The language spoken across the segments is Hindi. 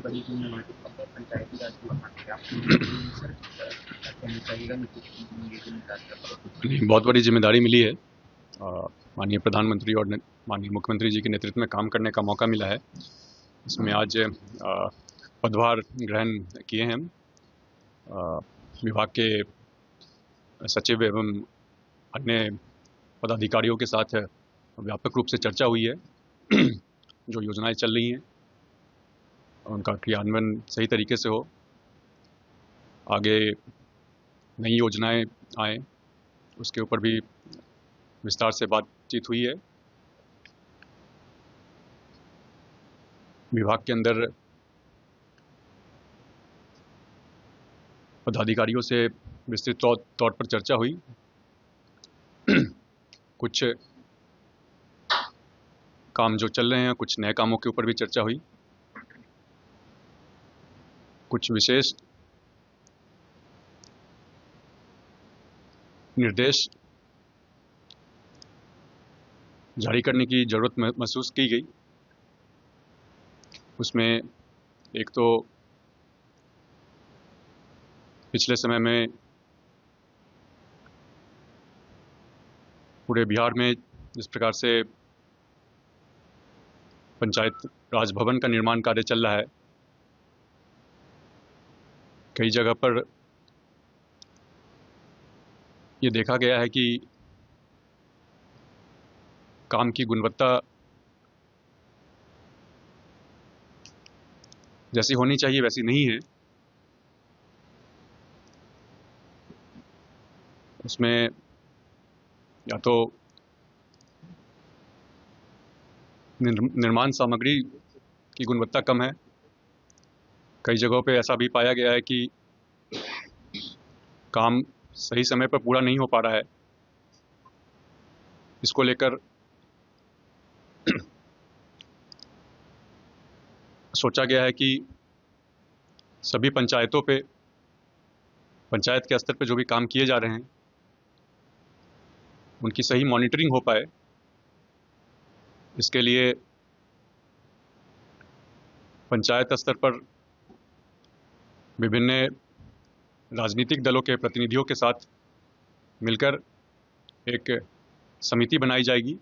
बड़ी जिम्मेवारी पंचायती राज विभाग पे आपको मिली सर। कहना चाहिएगा कि कुछ ये जिम्मेदारी नहीं, बहुत बड़ी जिम्मेदारी मिली है। माननीय प्रधानमंत्री और माननीय मुख्यमंत्री जी के नेतृत्व में काम करने का मौका मिला है। इसमें आज पदभार ग्रहण किए हैं हम। विभाग के सचिव एवं अन्य पदाधिकारियों के साथ व्यापक रूप से चर्चा हुई है। जो योजनाएं चल रही हैं उनका क्रियान्वयन सही तरीके से हो, आगे नई योजनाएं आए उसके ऊपर भी विस्तार से बातचीत हुई है। विभाग के अंदर पदाधिकारियों से विस्तृत तौर पर चर्चा हुई। कुछ काम जो चल रहे हैं, कुछ नए कामों के ऊपर भी चर्चा हुई। कुछ विशेष निर्देश जारी करने की जरूरत महसूस की गई। उसमें एक तो पिछले समय में पूरे बिहार में जिस प्रकार से पंचायत राज भवन का निर्माण कार्य चल रहा है, कई जगह पर ये देखा गया है कि काम की गुणवत्ता जैसी होनी चाहिए वैसी नहीं है। उसमें या तो निर्माण सामग्री की गुणवत्ता कम है। कई जगहों पे ऐसा भी पाया गया है कि काम सही समय पर पूरा नहीं हो पा रहा है। इसको लेकर सोचा गया है कि सभी पंचायतों पे, पंचायत के स्तर पे जो भी काम किए जा रहे हैं उनकी सही मॉनिटरिंग हो पाए। इसके लिए पंचायत स्तर पर विभिन्न राजनीतिक दलों के प्रतिनिधियों के साथ मिलकर एक समिति बनाई जाएगी।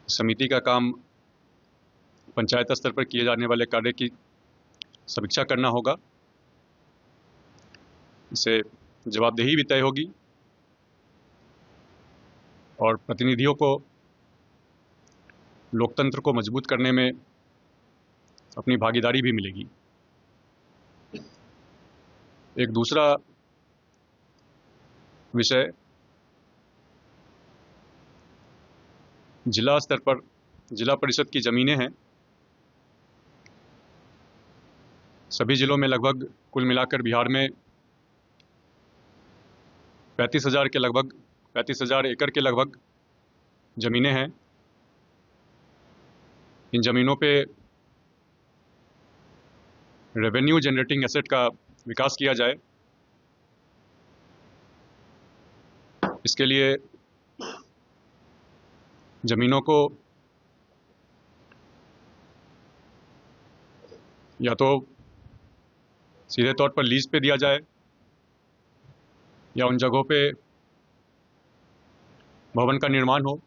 समिति का काम पंचायत स्तर पर किए जाने वाले कार्य की समीक्षा करना होगा। इससे जवाबदेही भी तय होगी और प्रतिनिधियों को लोकतंत्र को मजबूत करने में अपनी भागीदारी भी मिलेगी। एक दूसरा विषय जिला स्तर पर जिला परिषद की जमीनें हैं। सभी जिलों में लगभग कुल मिलाकर बिहार में 35,000 एकड़ के लगभग जमीनें हैं। इन जमीनों पे रेवेन्यू जनरेटिंग एसेट का विकास किया जाए। इसके लिए जमीनों को या तो सीधे तौर पर लीज पे दिया जाए या उन जगहों पे भवन का निर्माण हो,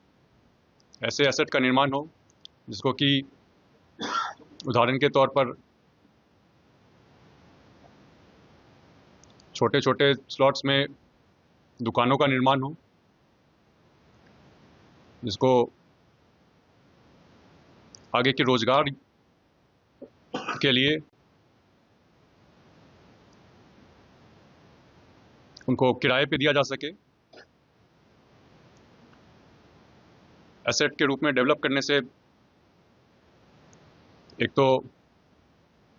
ऐसे एसेट का निर्माण हो जिसको कि उदाहरण के तौर पर छोटे छोटे स्लॉट्स में दुकानों का निर्माण हो, जिसको आगे के रोजगार के लिए उनको किराए पे दिया जा सके। एसेट के रूप में डेवलप करने से एक तो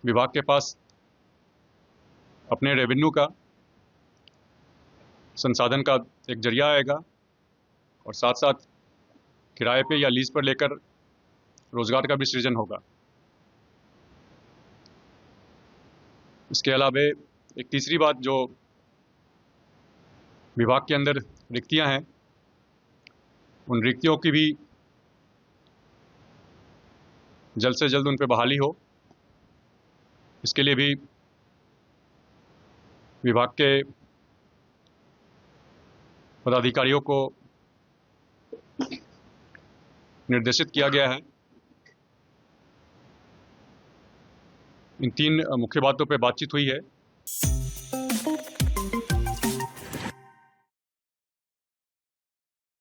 विभाग के पास अपने रेवेन्यू का संसाधन का एक जरिया आएगा और साथ साथ किराए पे या लीज पर लेकर रोजगार का भी सृजन होगा। इसके अलावा एक तीसरी बात, जो विभाग के अंदर रिक्तियां हैं, उन रिक्तियों की भी जल्द से जल्द उन पर बहाली हो, इसके लिए भी विभाग के पदाधिकारियों को निर्देशित किया गया है। इन 3 मुख्य बातों पर बातचीत हुई है।